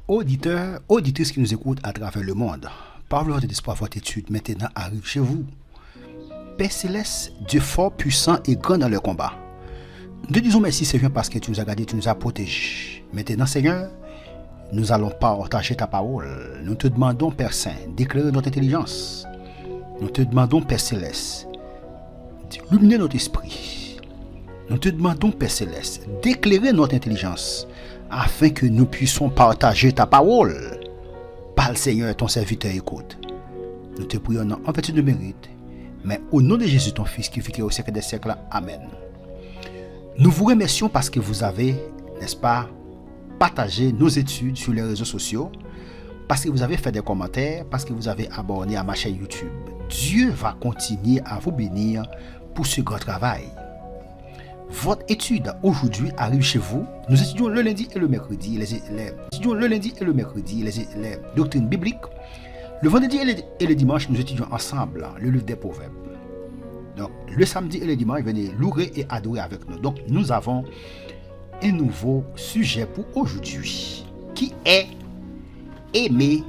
Auditeurs, auditrices qui nous écoutent à travers le monde, par votre espoir, votre étude maintenant arrive chez vous. Père Céleste, Dieu fort, puissant et grand dans le combat. Nous te disons merci Seigneur parce que tu nous as gardés, tu nous as protégés. Maintenant Seigneur, nous allons partager ta parole. Nous te demandons Père Saint d'éclairer notre intelligence. Nous te demandons Père Céleste d'illuminer notre esprit. Nous te demandons Père Céleste d'éclairer notre intelligence afin que nous puissions partager ta parole. Parle Seigneur, ton serviteur écoute. Nous te prions en vertu de mérite, mais au nom de Jésus ton Fils qui vit au siècle des siècles. Amen. Nous vous remercions parce que vous avez, n'est-ce pas, partagé nos études sur les réseaux sociaux, parce que vous avez fait des commentaires, parce que vous avez abonné à ma chaîne YouTube. Dieu va continuer à vous bénir pour ce grand travail. Votre étude aujourd'hui arrive chez vous. Nous étudions le lundi et le mercredi les doctrines bibliques. Le vendredi et le dimanche, nous étudions ensemble le livre des Proverbes. Donc, le samedi et le dimanche, venez louer et adorer avec nous. Donc, nous avons un nouveau sujet pour aujourd'hui qui est aimer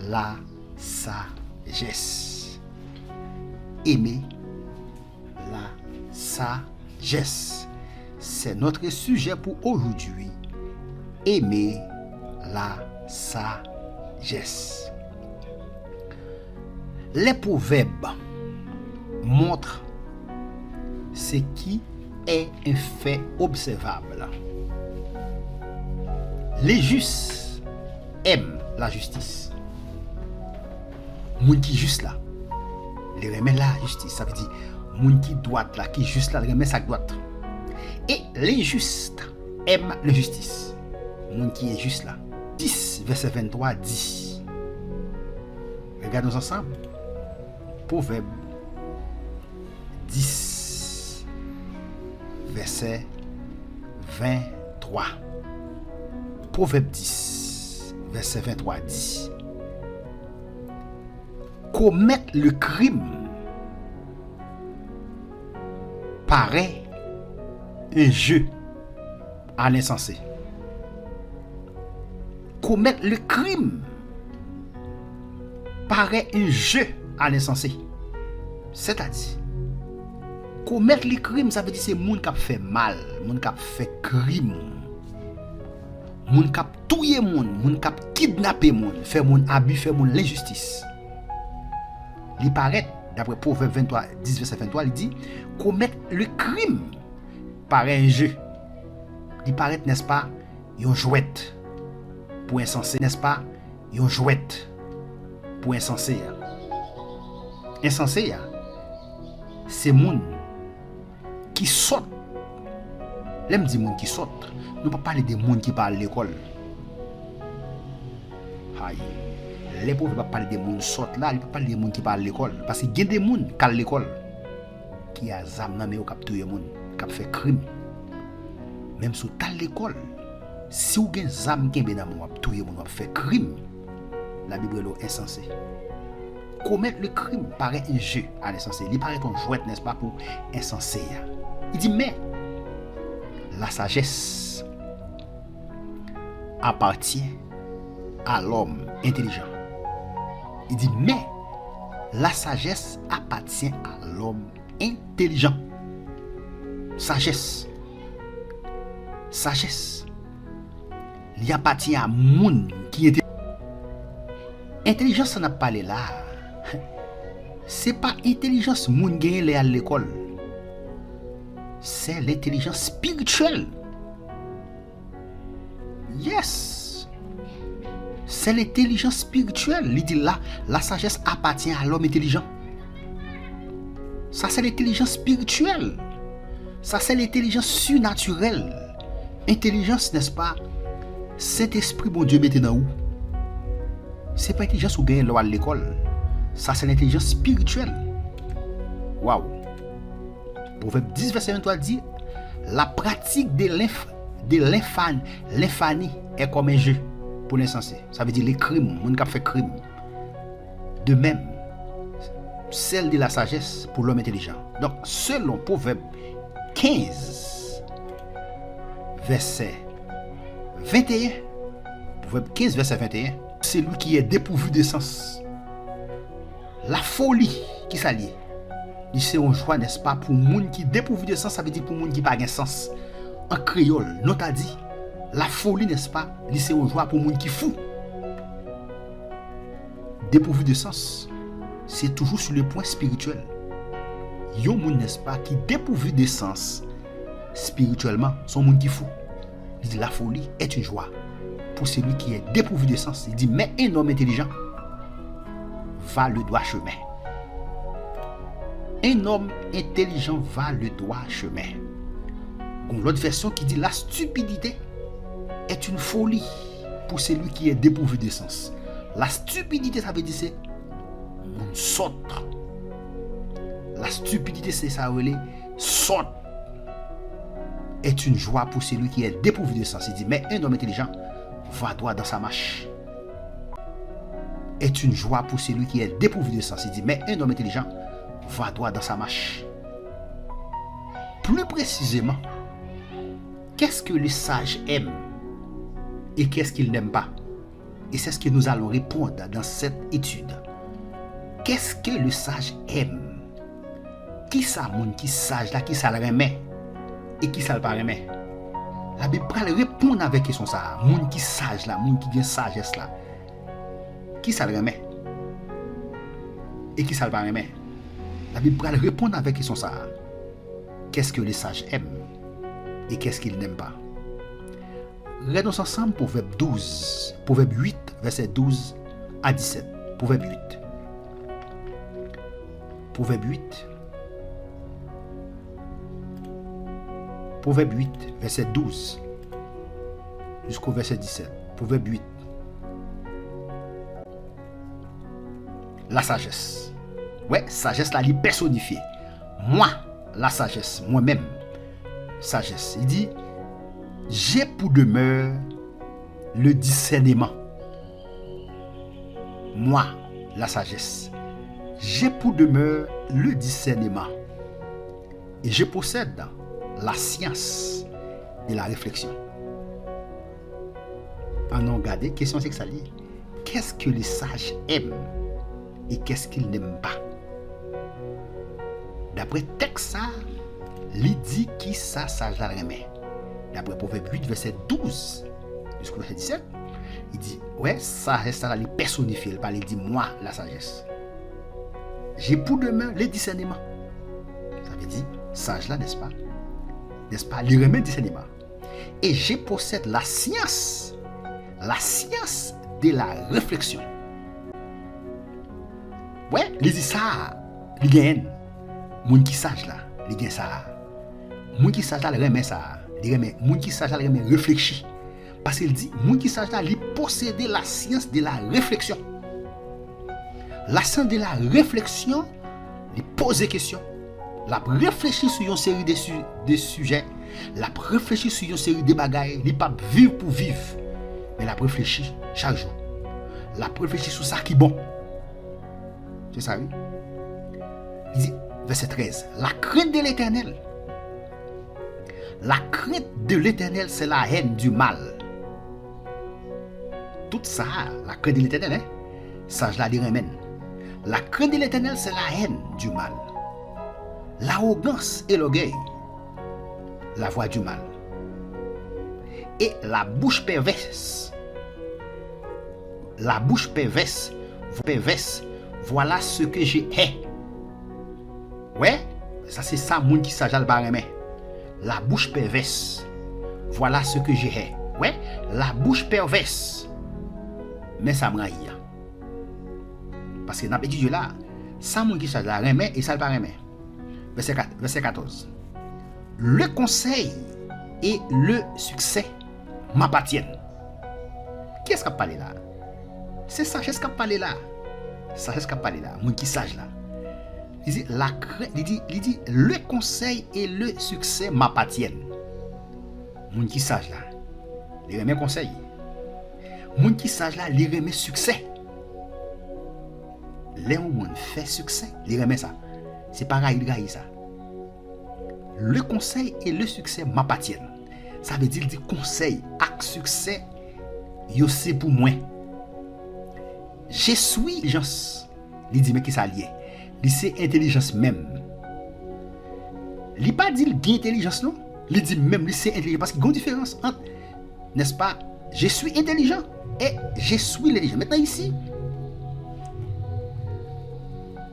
la sagesse. Aimer la sagesse. C'est notre sujet pour aujourd'hui. Aimer la sagesse. Les proverbes montrent ce qui est un fait observable. Les justes aiment la justice. Moun qui juste là, les remet la justice. Ça veut dire moun qui droite là, qui juste là, remet sa droite. Et les justes aiment la justice. Moun qui est juste là. 10 verset 23 dit. Regardons ensemble. Proverbe 10 verset 23. Proverbe 10 verset 23 dit. Commettre le crime paraît un jeu à l'insensé. Commettre le crime paraît un jeu à l'insensé. C'est-à-dire, commettre le crime, ça veut dire c'est moun qui fait mal, moun qui fait crime, moun qui tuer moun qui kidnapper moun, fait moun abus, fait moun l'injustice. Il paraît, d'après Proverbe 23, 10 verset 23, il dit, commettre le crime paraît un jeu. Il paraît, n'est-ce pas, yon jouette pour insensé, n'est-ce pas, yon jouette pour insensé. Insensé, c'est moun qui saute. L'aime dit moun qui saute. Nous ne pas parler de moun qui parle à l'école. Aïe. Les pauvres ne pas parler de moun saute là, ils ne pas parler de moun qui parle à l'école. Parce qu'il y a des moun qui à l'école qui a zam nan mais qui tuer moun, qui fait crime. Même si tu à l'école, si vous avez zam qui dans moun qui tuer moun, qui fait crime, la Bible est insensée. Commettre le crime paraît un jeu à l'insensé. Il paraît un jouet, n'est-ce pas, pour insensé. Il dit, mais la sagesse appartient à l'homme intelligent. Il dit, mais la sagesse appartient à l'homme intelligent. Sagesse. Sagesse. Il appartient à moun qui est intelligence, on a parlé là. C'est pas intelligence moun gagne à l'école. C'est l'intelligence spirituelle. Yes. C'est l'intelligence spirituelle. Il dit là, la sagesse appartient à l'homme intelligent. Ça c'est l'intelligence spirituelle. Ça c'est l'intelligence surnaturelle. Intelligence, n'est-ce pas? Saint-Esprit, bon Dieu, mettez dans où? C'est pas l'intelligence ou gagne à l'école. Ça, c'est l'intelligence spirituelle. Waouh. Proverbe 10, verset 23 dit, la pratique de l'infanie est comme un jeu pour l'insensé. Ça veut dire les crimes, moun qui fait crime. De même, celle de la sagesse pour l'homme intelligent. Donc, selon Proverbe 15, verset 21, Proverbe 15, verset 21. C'est lui qui est dépourvu de sens. La folie qui s'allie. C'est une joie, n'est-ce pas, pour monde qui dépourvu de sens, ça veut dire pour monde qui n'a pas de sens. En créole, nous t'a dit, la folie, n'est-ce pas, c'est une joie pour monde qui fou. Dépourvu de sens, c'est toujours sur le point spirituel. Yon monde, n'est-ce pas, qui dépourvu de sens spirituellement, son monde qui fou. Il dit la folie est une joie pour celui qui est dépourvu de sens. Il dit, mais un homme intelligent va le droit chemin. Un homme intelligent va le droit chemin. Comme l'autre version qui dit la stupidité est une folie pour celui qui est dépourvu de sens. La stupidité, ça veut dire c'est on saute. La stupidité, c'est ça, saute. Est une joie pour celui qui est dépourvu de sens. Il dit, mais un homme intelligent va droit dans sa marche. Est une joie pour celui qui est dépourvu de sens. Il dit, mais un homme intelligent va droit dans sa marche. Plus précisément, qu'est-ce que le sage aime et qu'est-ce qu'il n'aime pas? Et c'est ce que nous allons répondre dans cette étude. Qu'est-ce que le sage aime? Qui ça, moun qui sage là, qui ça le remet et qui ça le pas remet? La Bible répond avec question ça. Moun qui sage là, moun qui a sagesse là. Qui ça le remet et qui ça le pas remet? La Bible répond avec question ça. Qu'est-ce que les sages aiment et qu'est-ce qu'ils n'aiment pas? Regardons ensemble Proverbe 12, Proverbe 8, verset 12 à 17. Proverbe 8. Proverbe 8. Proverbe 8, verset 12 jusqu'au verset 17. Proverbe 8. La sagesse. Ouais, sagesse là, il est personnifié. Moi, la sagesse, moi-même, sagesse. Il dit, j'ai pour demeure le discernement. Moi, la sagesse. J'ai pour demeure le discernement. Et je possède la science de la réflexion. En on regarde, question c'est que ça dit. Qu'est-ce que les sages aiment et qu'est-ce qu'ils n'aiment pas? D'après texte ça, il dit qui ça sage la remet. D'après Proverbe 8, verset 12 jusqu'au verset 17, il dit, ouais, sagesse ça il personnifié, il dit moi la sagesse. J'ai pour demain le discernement. Ça veut dire sage là, n'est-ce pas? N'est-ce pas? Il remet le discernement. Et je possède la science de la réflexion. Ouais, il dit ça, il gagne. Moun qui sage là, il gagne ça. Moun qui sage là, il remet ça. Il remet. Moun qui sage là, il remet réfléchir. Parce qu'il dit, moun qui sage là, il possède la science de la réflexion. La science de la réflexion, il pose des questions. La réfléchir sur une série de sujets. La réfléchir sur une série de bagailles. Il pas vivre pour vivre. Mais la réfléchir chaque jour. La réfléchir sur ça qui est bon. C'est ça, oui? Il dit, verset 13, la crainte de l'Éternel. La crainte de l'Éternel, c'est la haine du mal. Tout ça, la crainte de l'Éternel, hein? Ça, je la dirai même. La crainte de l'Éternel, c'est la haine du mal. L'arrogance et l'orgueil, la voie du mal. Et la bouche perverse. La bouche perverse, voilà ce que j'ai hais. Ouais, ça c'est ça, moun qui s'agit al la bouche perverse, voilà ce que j'ai hais. Ouais, la bouche perverse, mais ça me raille. Parce que dans le petit là, ça moun qui s'agit al remet et ça le pas remet. Verset 14. Le conseil et le succès m'appartiennent. Qui est-ce qui a parlé là? C'est sagesse qui a parlé là. Sagesse qui a parlé là. Moun qui sage là. Il dit, le conseil et le succès m'appartiennent. Moun qui sage là. Il remet conseil. Moun qui sage là, il remet succès. Les moun fait succès, il remet ça. C'est pareil, il gagne ça. Le conseil et le succès m'appartiennent. Ça veut dire conseil avec succès, yo c'est pour moi. Je suis intelligence. Il dit mais qui ça lié? Il c'est intelligence même. Il pas dit bien intelligence non. Il dit même il c'est intelligent parce qu'il y a une différence entre, n'est-ce pas, je suis intelligent et je suis intelligent. Maintenant ici,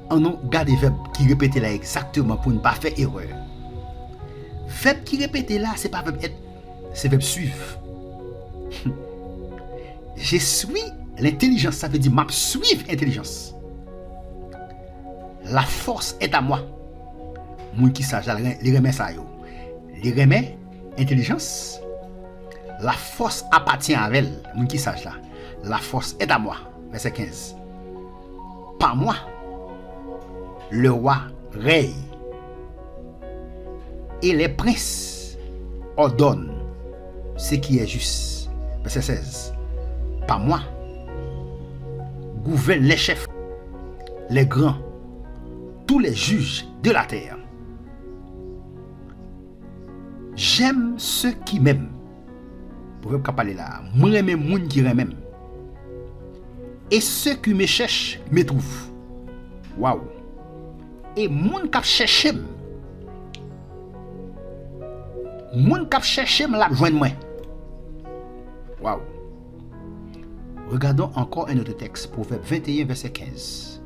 on a gardé le verbe qui répète là exactement pour ne pas faire erreur. Verbe qui répète là, c'est pas verbe être, c'est verbe suivre. Je suis l'intelligence, ça veut dire m'a suivre intelligence. La force est à moi. Moun qui sage, les remet ça yo. Les remet intelligence. La force appartient à elle. Moun qui sage là. La force est à moi. Verset 15. Par moi, le roi règne. Et les princes ordonnent ce qui est juste. Verset 16. Par moi, gouvernent les chefs, les grands, tous les juges de la terre. J'aime ceux qui m'aiment. Vous pouvez pas parler là. Moi j'aime les gens qui m'aiment. Et ceux qui me cherchent me trouvent. Waouh. Et moun k'ap cherche moun k'ap cherche la joindre moi. Waouh. Regardons encore un autre texte, Proverbe 21 verset 15.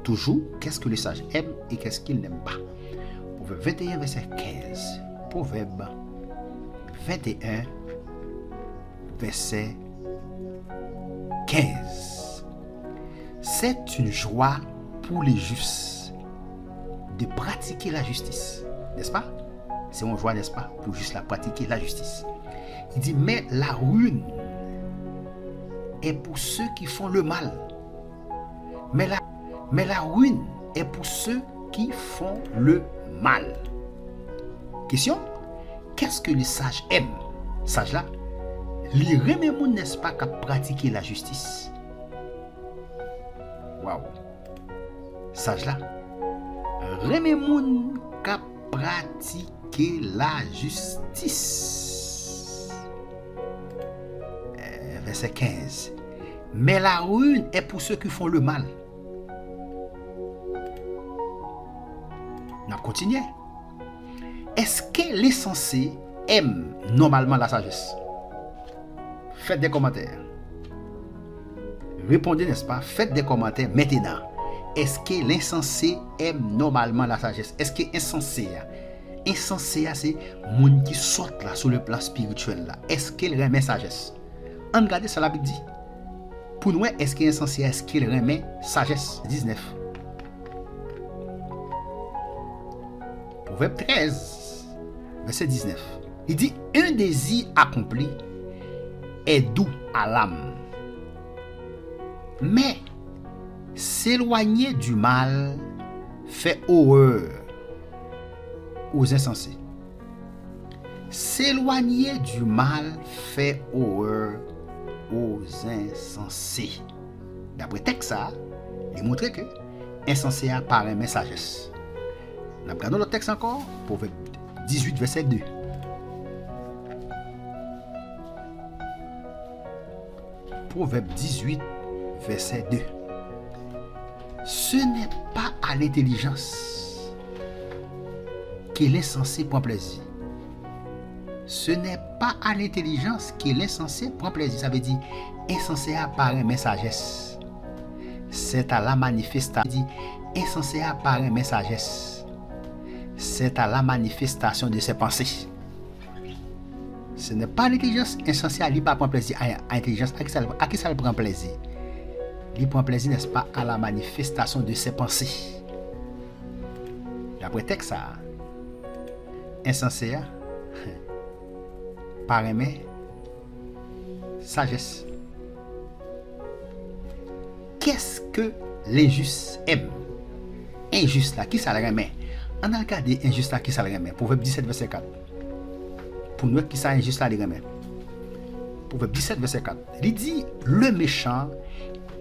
Toujours, qu'est-ce que les sages aiment et qu'est-ce qu'ils n'aiment pas. Proverbe 21 verset 15. Proverbe 21 verset 15. C'est une joie pour les justes de pratiquer la justice, n'est-ce pas? C'est une joie, n'est-ce pas, pour juste la pratiquer la justice. Il dit, mais la ruine est pour ceux qui font le mal. Mais la ruine est pour ceux qui font le mal. Question, qu'est-ce que les sages aiment? Sages là, les remet moun, n'est-ce pas, qu'à pratiquer la justice. Waouh. Sage là, remet moun qu'à pratiquer la justice. Verset 15. Mais la ruine est pour ceux qui font le mal. On continue. Est-ce que les censés aiment normalement la sagesse? Faites des commentaires. Répondez, n'est-ce pas? Faites des commentaires maintenant. Est-ce que l'insensé aime normalement la sagesse? Est-ce que insensé, c'est moun qui saute là sur le plan spirituel là? Est-ce qu'il remet sagesse? On regarde ça la Bible dit. Pour nous, est-ce qu'il est insensé? Est-ce qu'il remet sagesse? 19. Proverbe 13, verset 19. Il dit, un désir accompli est doux à l'âme. Mais s'éloigner du mal fait horreur aux insensés. S'éloigner du mal fait horreur aux insensés. D'après texte ça, il montre que insensé apparaît mais sagesse. Nous regardons le texte encore, Proverbe 18 verset 2. Proverbe 18 verset 2. Ce n'est pas à l'intelligence que l'insensé prend plaisir. Ce n'est pas à l'intelligence que l'insensé prend plaisir. Ça veut dire, insensé apparaît mais sagesse. C'est à la manifestation. Insensé apparaît mais sagesse. C'est à la manifestation de ses pensées. Ce n'est pas l'intelligence insensée à lui pas prendre plaisir à l'intelligence. À qui ça prend plaisir? Il prend plaisir, n'est-ce pas, à la manifestation de ses pensées. D'après texte ça, insensé paraît sagesse. Qu'est-ce que l'injuste aime? Injuste là, qui ça le remet? On a regardé injuste là, qui ça le remet? Proverbe 17 verset 4. Pour nous, qui ça injuste là le remet? Proverbe 17 verset 4. Il dit, le méchant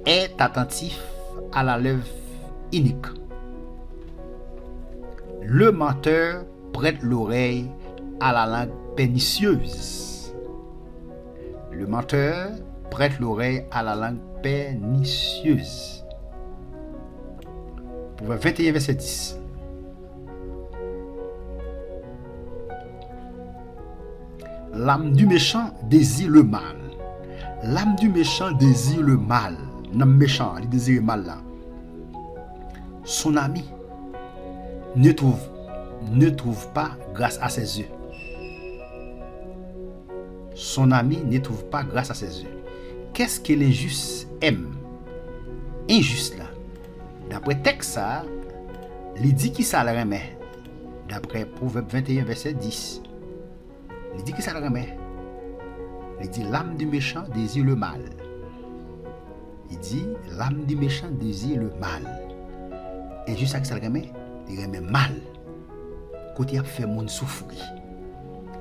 est attentif à la lèvre inique. Le menteur prête l'oreille à la langue pernicieuse. Le menteur prête l'oreille à la langue pernicieuse. Proverbe 21, verset 10. L'âme du méchant désire le mal. L'âme du méchant désire le mal. L'âme méchant, il désire le mal là. Son ami ne trouve pas grâce à ses yeux. Son ami ne trouve pas grâce à ses yeux. Qu'est-ce que l'injuste aime? Injuste là. D'après texte ça, il dit qui ça le remet. D'après Proverbe 21 verset 10. Il dit qui ça le remet. Il dit l'âme du méchant désire le mal. Il dit l'âme du méchant désire le mal. Et juste ça que ça le remet, il remet mal. Quand il a fait mon souffrir,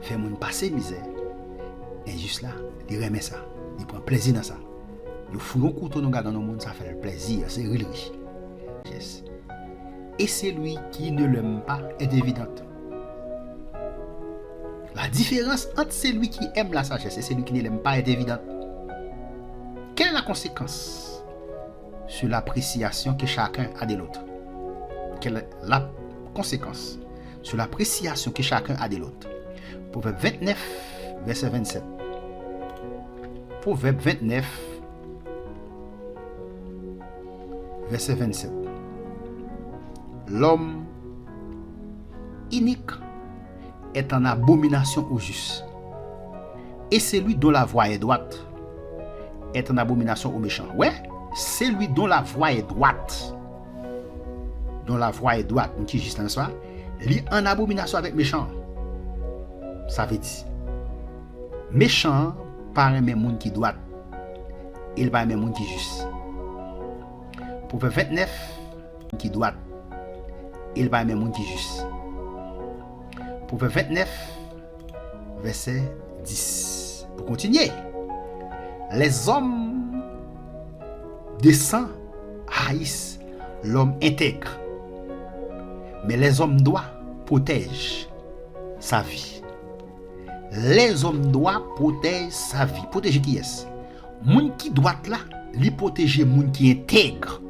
fait mon passer misère. Et juste là, il remet ça. Il prend plaisir dans ça. Il fout un couteau dans le monde, ça fait le plaisir, c'est riche. Yes. Et celui qui ne l'aime pas est évidente. La différence entre celui qui aime la sagesse et celui qui ne l'aime pas est évidente. Quelle est la conséquence sur l'appréciation que chacun a de l'autre? Quelle est la conséquence sur l'appréciation que chacun a de l'autre? Proverbe 29, verset 27. Proverbe 29, verset 27. L'homme inique est en abomination au juste, et celui dont la voie est droite est en abomination au méchant. Ouais, celui dont la voie est droite, qui est juste en soi, lui en abomination avec méchant. Ça veut dire, méchant pas un même monde qui droite, il va un même monde qui juste. Proverbe 29, qui droite, il va un même monde qui juste. Proverbe 29, verset 10. Pour continuer, les hommes décents haïssent l'homme intègre, mais les hommes droits protègent sa vie. Les hommes droits protègent sa vie. Protéger qui est? Moun qui droit là, li protéger moun qui intègre.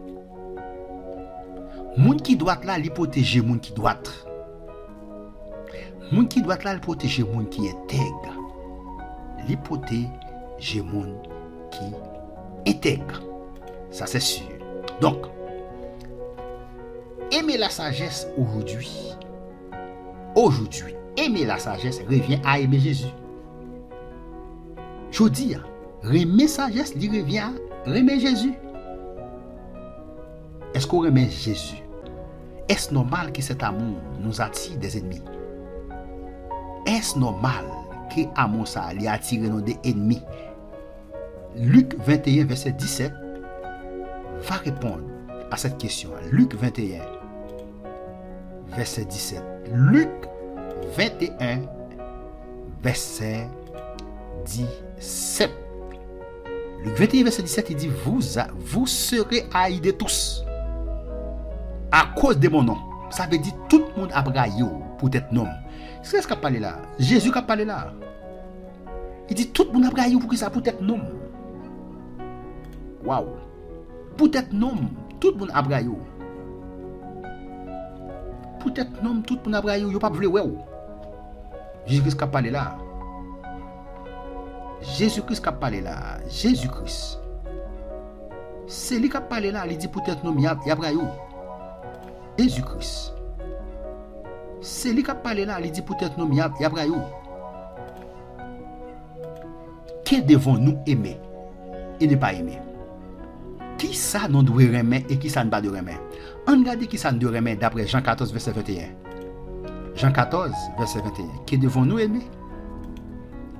Moun qui droit là, li protéger moun qui droit. Moun qui doit là protéger moun qui intègre. Li protéger moun qui intègre. Ça c'est sûr. Donc, aimer la sagesse aujourd'hui, aimer la sagesse revient à aimer Jésus. Je dis, aimer sagesse, il revient à aimer Jésus. Est-ce qu'on aime Jésus? Est-ce normal que cet amour nous attire des ennemis? Est-ce normal que l'amour ça lui attire nos des ennemis? Luc 21 verset 17 va répondre à cette question. Luc 21 verset 17. Luc 21 verset 17. Luc 21 verset 17 il dit vous serez haïs de tous à cause de mon nom. Ça veut dire tout le monde a braillé pour être nom. C'est ce qu'a parlé là. Jésus qui a parlé là. Il dit tout le monde a braillé pour que ça peut être nom. Waouh. Pour être nom, tout le monde a braillé. Pour être nom, tout le monde a braillé. Yo pas voulu ouais. Jésus-Christ qui a parlé là. Jésus-Christ qui a parlé là. Jésus-Christ. C'est lui qui a parlé là. Il dit pour être nom, il y a braillé. Jésus-Christ. C'est lui qui a parlé là, il dit peut-être non, il y a braillé. Que devons-nous aimer et ne pas aimer? Qui ça nous doit aimer et qui ça ne pas doit aimer? On regarde qui ça nous doit aimer d'après Jean 14, verset 21. Jean 14, verset 21. Que devons-nous aimer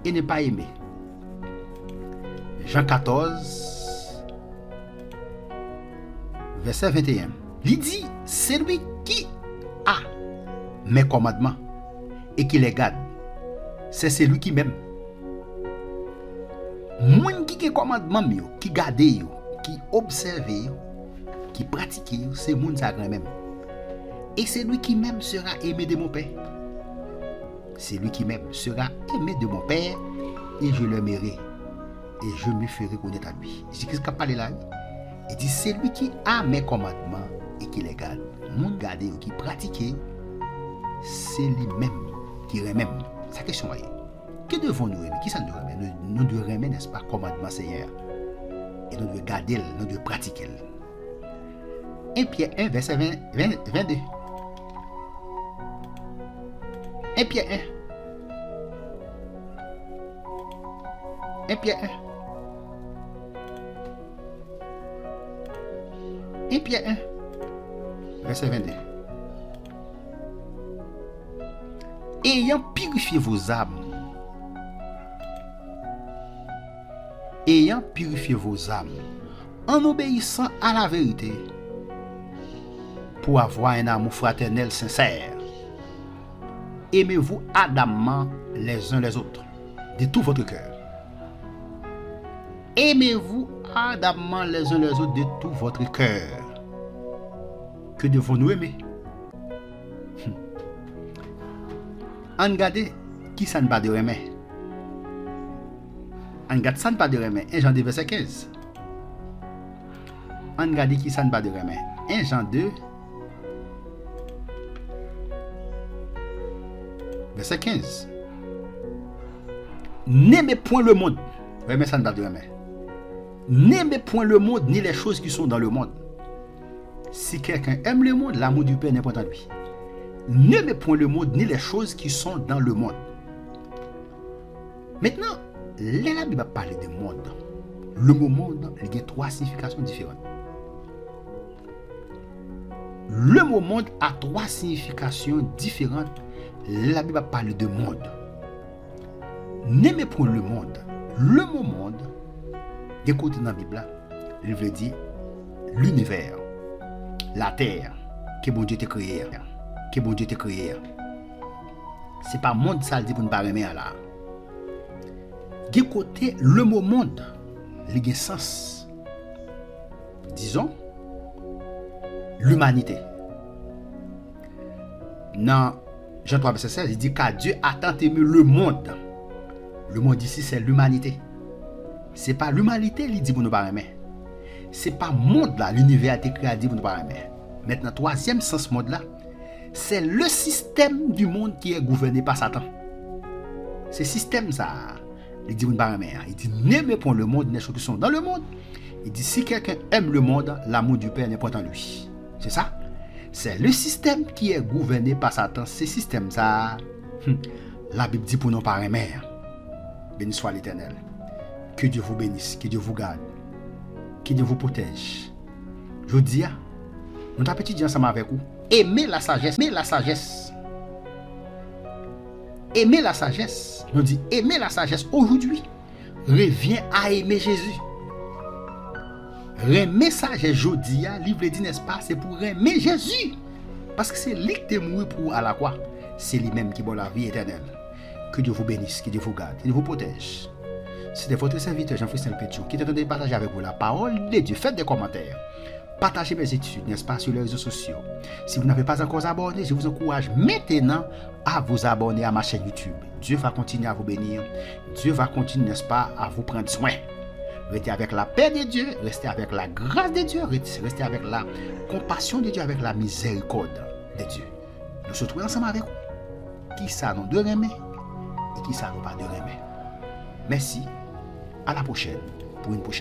et ne pas aimer? Jean 14, verset 21. Il dit, celui qui a mes commandements et qui les garde, c'est celui qui m'aime. Moun qui a commandement, qui garde, qui observe, qui pratique, c'est moun ça grand même. Et celui qui m'aime sera aimé de mon Père. Celui qui m'aime sera aimé de mon Père et je l'aimerai et je me ferai connaître à lui. C'est qu'est-ce qu'il parle là? Il dit, c'est lui qui a mes commandements et qui les garde. Mon garder ou qui pratique, c'est lui-même qui remet. Sa question est, que devons-nous aimer? Qui ça nous remet? Nous devons aimer, n'est-ce pas, commandement Seigneur. Et nous devons garder, nous devons pratiquer. 1 Pierre 1, verset 22. 1 Pierre 1. 1 Pierre 1. 1 Pierre 1, verset 22. Ayant purifié vos âmes, en obéissant à la vérité, pour avoir un amour fraternel sincère, aimez-vous ardemment les uns les autres, de tout votre cœur. Aimez-vous ardemment les uns les autres de tout votre cœur. Que devons-nous aimer? En regarde qui ça ne pas de remet. En regarde ça ne pas de remet. 1 Jean 2 verset 15. En regarde qui ça ne pas de remet. 1 Jean 2 verset 15. N'aimez point le monde. Remet ça ne pas de remet. N'aimez point le monde ni les choses qui sont dans le monde. Si quelqu'un aime le monde, l'amour du Père n'est point en lui. N'aimez point le monde ni les choses qui sont dans le monde. Maintenant, la Bible parle de monde. Le mot monde, il y a 3 significations différentes. Le mot monde a 3 significations différentes. La Bible parle de monde. N'aimez point le monde. Le mot monde, écoutez dans la Bible, il veut dire l'univers, la terre, que bon Dieu t'a créé. Que bon Dieu t'a créé. C'est pas monde ça le dit pour ne pas aimer là. De côté, le mot monde, il y a sens. Disons, l'humanité. Dans Jean 3, verset 16, il dit car Dieu a tant aimé le monde. Le monde ici, c'est l'humanité. C'est pas l'humanité, il dit pour ne pas aimer. C'est pas monde là, l'univers a été créé, dit pour ne pas aimer. Maintenant, troisième sens monde là, c'est le système du monde qui est gouverné par Satan. Ce système ça, il dit pour ne pas aimer. Il dit n'aimez point le monde, les choses qui sont dans le monde. Il dit si quelqu'un aime le monde, l'amour du Père n'est point en lui. C'est ça? C'est le système qui est gouverné par Satan. Ce système ça, la Bible dit pour ne pas aimer. Béni soit l'Éternel. Que Dieu vous bénisse, que Dieu vous garde, que Dieu vous protège. Je dis, nous avons petit ensemble avec vous. Aimez la sagesse, aimez la sagesse. Aimez la sagesse. Nous dit, aimez la sagesse aujourd'hui. Reviens à aimer Jésus. Aimer sagesse, je dis, livre dit, n'est-ce pas, c'est pour aimer Jésus. Parce que c'est lui qui est mort pour à la croix. C'est lui-même qui donne la vie éternelle. Que Dieu vous bénisse, que Dieu vous garde, que Dieu vous protège. C'était votre serviteur Jean-Christophe Pétion qui est en train de partager avec vous la parole de Dieu. Faites des commentaires. Partagez mes études, n'est-ce pas, sur les réseaux sociaux. Si vous n'avez pas encore abonné, je vous encourage maintenant à vous abonner à ma chaîne YouTube. Dieu va continuer à vous bénir. Dieu va continuer, n'est-ce pas, à vous prendre soin. Restez avec la paix de Dieu, restez avec la grâce de Dieu, restez avec la compassion de Dieu, avec la miséricorde de Dieu. Nous se trouvons ensemble avec vous. Qui ça nous de remet et qui ça nous pas de remet. Merci. À la prochaine pour une prochaine.